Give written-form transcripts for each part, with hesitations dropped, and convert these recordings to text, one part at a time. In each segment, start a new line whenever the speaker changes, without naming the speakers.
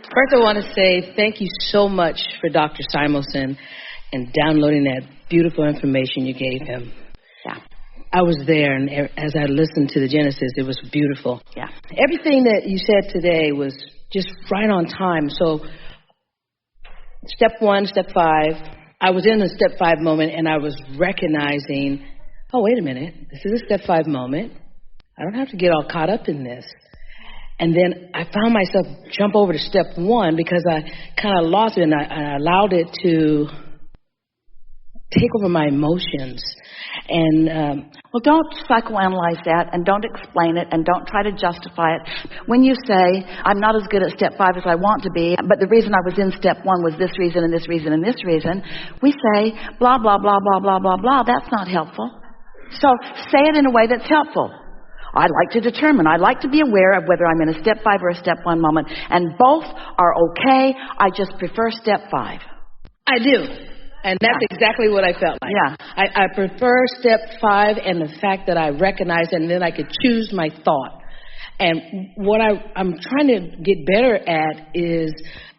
First, I want to say thank you so much for Dr. Simonson and downloading that beautiful information you gave him.
Yeah.
I was there, and as I listened to the Genesis, it was beautiful.
Yeah.
Everything that you said today was just right on time. So, step 1, step 5, I was in a step 5 moment, and I was recognizing, oh, wait a minute, this is a step 5 moment. I don't have to get all caught up in this. And then I found myself jump over to step 1 because I kind of lost it, and I allowed it to take over my emotions. And
well, don't psychoanalyze that, and don't explain it, and don't try to justify it. When you say, I'm not as good at step 5 as I want to be, but the reason I was in step 1 was this reason and this reason and this reason, we say, blah, blah, blah, blah, blah, blah, blah. That's not helpful. So say it in a way that's helpful. I'd like to determine. I'd like to be aware of whether I'm in a step 5 or a step 1 moment, and both are okay. I just prefer step 5.
I do. And that's exactly what I felt like.
Yeah.
I prefer step 5 and the fact that I recognize it, and then I could choose my thought. And what I'm trying to get better at is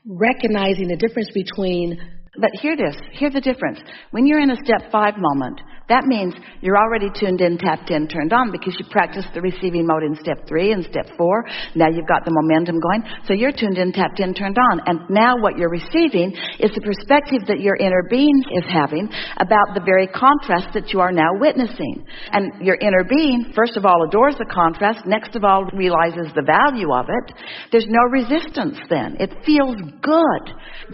recognizing the difference between...
But hear this. Hear the difference. When you're in a step 5 moment, that means you're already tuned in, tapped in, turned on, because you practiced the receiving mode in step 3 and step 4. Now you've got the momentum going. So you're tuned in, tapped in, turned on. And now what you're receiving is the perspective that your inner being is having about the very contrast that you are now witnessing. And your inner being, first of all, adores the contrast. Next of all, realizes the value of it. There's no resistance then. It feels good.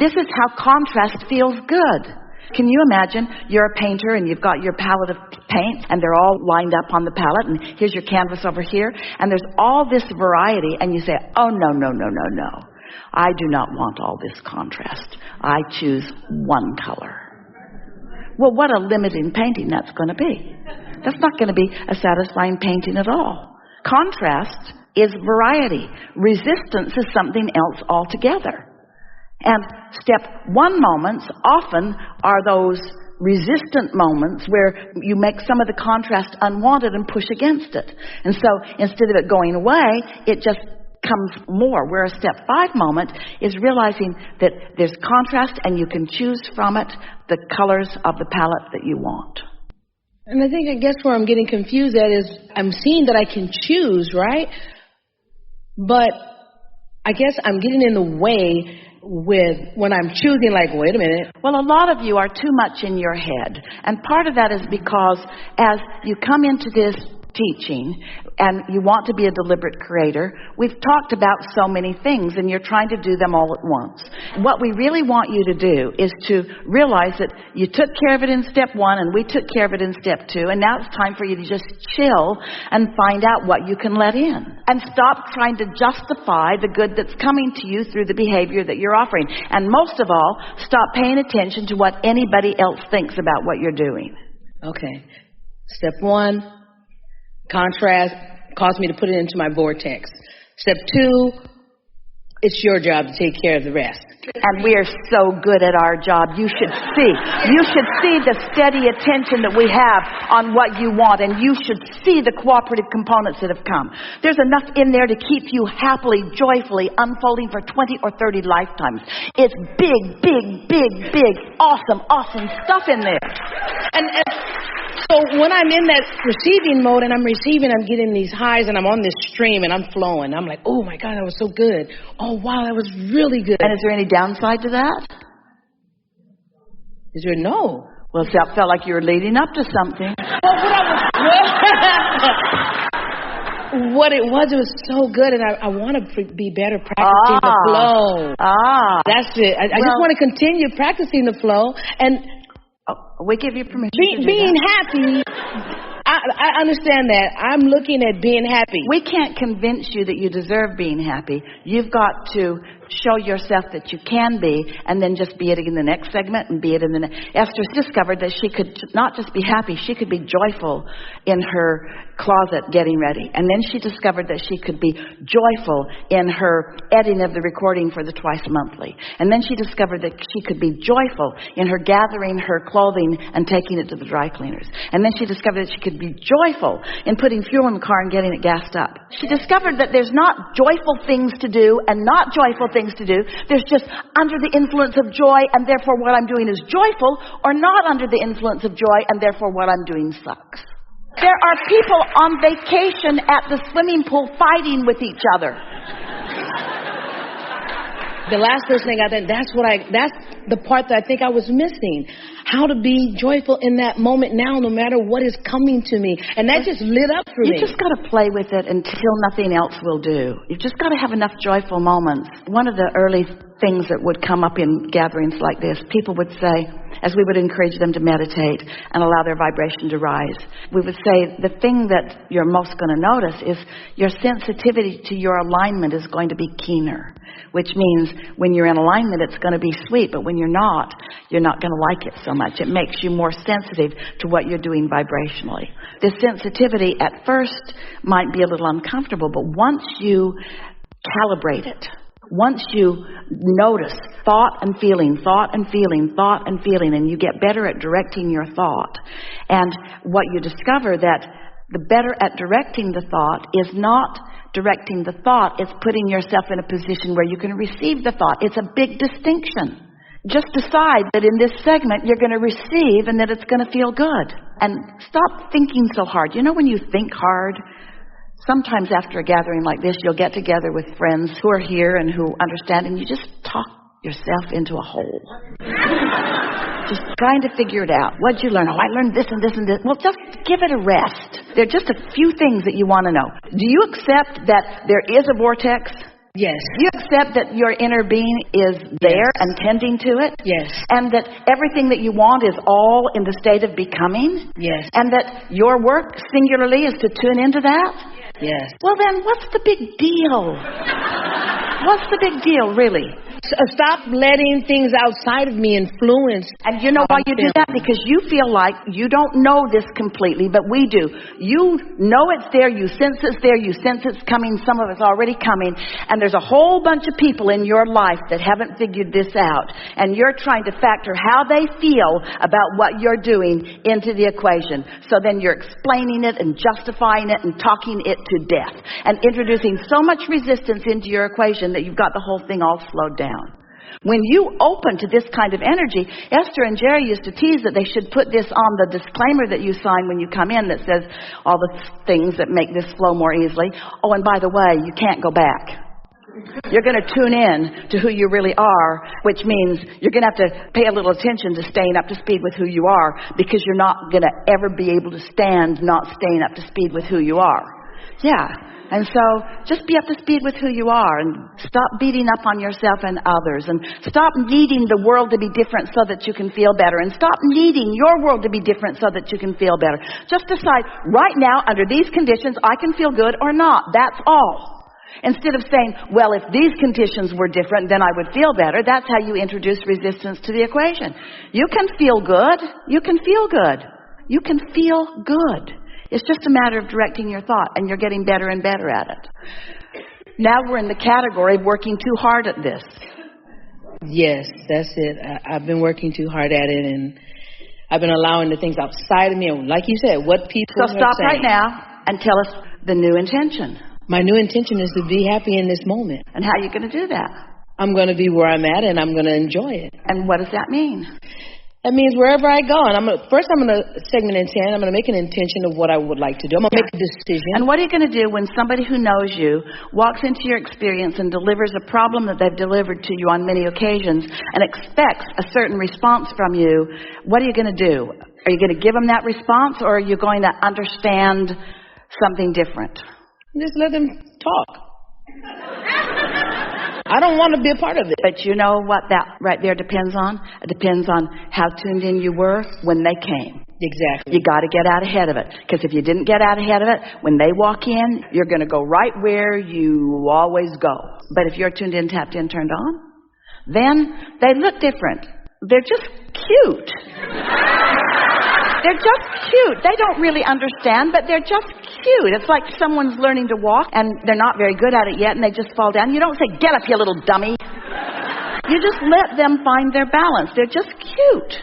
This is how contrast feels good. Can you imagine you're a painter and you've got your palette of paints and they're all lined up on the palette, and here's your canvas over here, and there's all this variety, and you say, oh, no. I do not want all this contrast. I choose one color. Well, what a limiting painting that's going to be. That's not going to be a satisfying painting at all. Contrast is variety. Resistance is something else altogether. And step 1 moments often are those resistant moments where you make some of the contrast unwanted and push against it. And so instead of it going away, it just comes more. Where a step 5 moment is realizing that there's contrast and you can choose from it the colors of the palette that you want.
And I guess where I'm getting confused at is I'm seeing that I can choose, right? But I guess I'm getting in the way with when I'm choosing, like, wait a minute.
Well, a lot of you are too much in your head. And part of that is because as you come into this teaching and you want to be a deliberate creator, we've talked about so many things and you're trying to do them all at once. What we really want you to do is to realize that you took care of it in step 1 and we took care of it in step 2, and now it's time for you to just chill and find out what you can let in. And stop trying to justify the good that's coming to you through the behavior that you're offering. And most of all, stop paying attention to what anybody else thinks about what you're doing.
Okay. Step 1, contrast caused me to put it into my vortex. Step 2, it's your job to take care of the rest.
And we are so good at our job. You should see. You should see the steady attention that we have on what you want. And you should see the cooperative components that have come. There's enough in there to keep you happily, joyfully unfolding for 20 or 30 lifetimes. It's big, awesome stuff in there. And so when I'm in that receiving mode and I'm receiving, I'm getting these highs and I'm on this stream and I'm flowing. I'm like, oh my God, that was so good. Oh wow, that was really good. And is there any downside to that?
Is there no?
Well, it felt like you were leading up to something.
What it was so good, and I want to be better practicing the flow. That's it. I just want to continue practicing the flow, and
we give you permission.
Being happy. I understand that. I'm looking at being happy.
We can't convince you that you deserve being happy. You've got to show yourself that you can be, and then just be it in the next segment and be it in the next. Esther discovered that she could not just be happy, she could be joyful in her closet getting ready. And then she discovered that she could be joyful in her editing of the recording for the Twice Monthly. And then she discovered that she could be joyful in her gathering her clothing and taking it to the dry cleaners. And then she discovered that she could be joyful in putting fuel in the car and getting it gassed up. She discovered that there's not joyful things to do and not joyful things things to do. There's just under the influence of joy, and therefore what I'm doing is joyful, or not under the influence of joy, and therefore what I'm doing sucks. There are people on vacation at the swimming pool fighting with each other.
The last person I got in, that's the part that I think I was missing. How to be joyful in that moment now, no matter what is coming to me. And that just lit up for me.
You just got to play with it until nothing else will do. You've just got to have enough joyful moments. One of the early things that would come up in gatherings like this, people would say, as we would encourage them to meditate and allow their vibration to rise, we would say the thing that you're most going to notice is your sensitivity to your alignment is going to be keener, which means when you're in alignment, it's going to be sweet, but when you're not going to like it so much. It makes you more sensitive to what you're doing vibrationally. This sensitivity at first might be a little uncomfortable, but once you calibrate it, once you notice thought and feeling, and you get better at directing your thought, and what you discover that the better at directing the thought is not directing the thought, it's putting yourself in a position where you can receive the thought. It's a big distinction. Just decide that in this segment you're going to receive and that it's going to feel good. And stop thinking so hard. You know when you think hard, sometimes after a gathering like this, you'll get together with friends who are here and who understand, and you just talk yourself into a hole. Just trying to figure it out. What'd you learn? Oh, I learned this and this and this. Well, just give it a rest. There are just a few things that you want to know. Do you accept that there is a vortex?
Yes.
Do you accept that your inner being is there and tending to it?
Yes.
And that everything that you want is all in the state of becoming?
Yes.
And that your work singularly is to tune into that?
Yes.
Well then, what's the big deal? What's the big deal, really?
Stop letting things outside of me influence.
And you know why you do that? Because you feel like you don't know this completely, but we do. You know it's there, you sense it's there, you sense it's coming, some of it's already coming, and there's a whole bunch of people in your life that haven't figured this out, and you're trying to factor how they feel about what you're doing into the equation. So then you're explaining it and justifying it and talking it to death and introducing so much resistance into your equation that you've got the whole thing all slowed down. When you open to this kind of energy, Esther and Jerry used to tease that they should put this on the disclaimer that you sign when you come in that says all the things that make this flow more easily. Oh, and by the way, you can't go back. You're going to tune in to who you really are, which means you're going to have to pay a little attention to staying up to speed with who you are, because you're not going to ever be able to stand not staying up to speed with who you are. Yeah. And so just be up to speed with who you are, and stop beating up on yourself and others, and stop needing the world to be different so that you can feel better, and stop needing your world to be different so that you can feel better. Just decide right now, under these conditions, I can feel good or not. That's all. Instead of saying, well, if these conditions were different, then I would feel better. That's how you introduce resistance to the equation. You can feel good. You can feel good. You can feel good. It's just a matter of directing your thought, and you're getting better and better at it. Now we're in the category of working too hard at this.
Yes, that's it. I've been working too hard at it, and I've been allowing the things outside of me, and like you said, what people
So stop right now and tell us the new intention.
My new intention is to be happy in this moment.
And how are you going to do that?
I'm going to be where I'm at, and I'm going to enjoy it.
And what does that mean?
That means wherever I go, and I'm going to segment in 10. I'm going to make an intention of what I would like to do. I'm going to make a decision.
And what are you going to do when somebody who knows you walks into your experience and delivers a problem that they've delivered to you on many occasions and expects a certain response from you? What are you going to do? Are you going to give them that response, or are you going to understand something different?
Just let them talk. I don't want to be a part of it.
But you know what that right there depends on? It depends on how tuned in you were when they came.
Exactly.
You got to get out ahead of it. Because if you didn't get out ahead of it, when they walk in, you're going to go right where you always go. But if you're tuned in, tapped in, turned on, then they look different. They're just cute. They're just cute. They don't really understand, but they're just cute. It's like someone's learning to walk and they're not very good at it yet, and they just fall down. You don't say, "Get up, you little dummy." You just let them find their balance. They're just cute.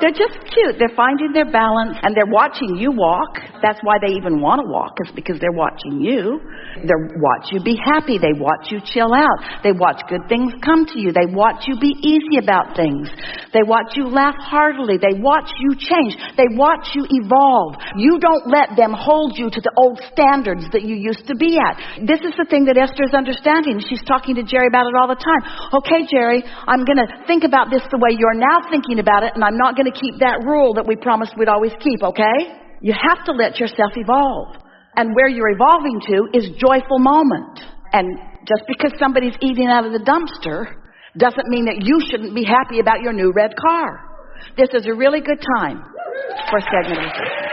They're just cute. They're finding their balance, and they're watching you walk. That's why they even want to walk, is because they're watching you. They watch you be happy. They watch you chill out. They watch good things come to you. They watch you be easy about things. They watch you laugh heartily. They watch you change. They watch you evolve. You don't let them hold you to the old standards that you used to be at. This is the thing that Esther is understanding. She's talking to Jerry about it all the time. Okay, Jerry, I'm going to think about this the way you're now thinking about it, and I'm not going to keep that rule that we promised we'd always keep, okay? You have to let yourself evolve. And where you're evolving to is joyful moment. And just because somebody's eating out of the dumpster doesn't mean that you shouldn't be happy about your new red car. This is a really good time for a segment of this.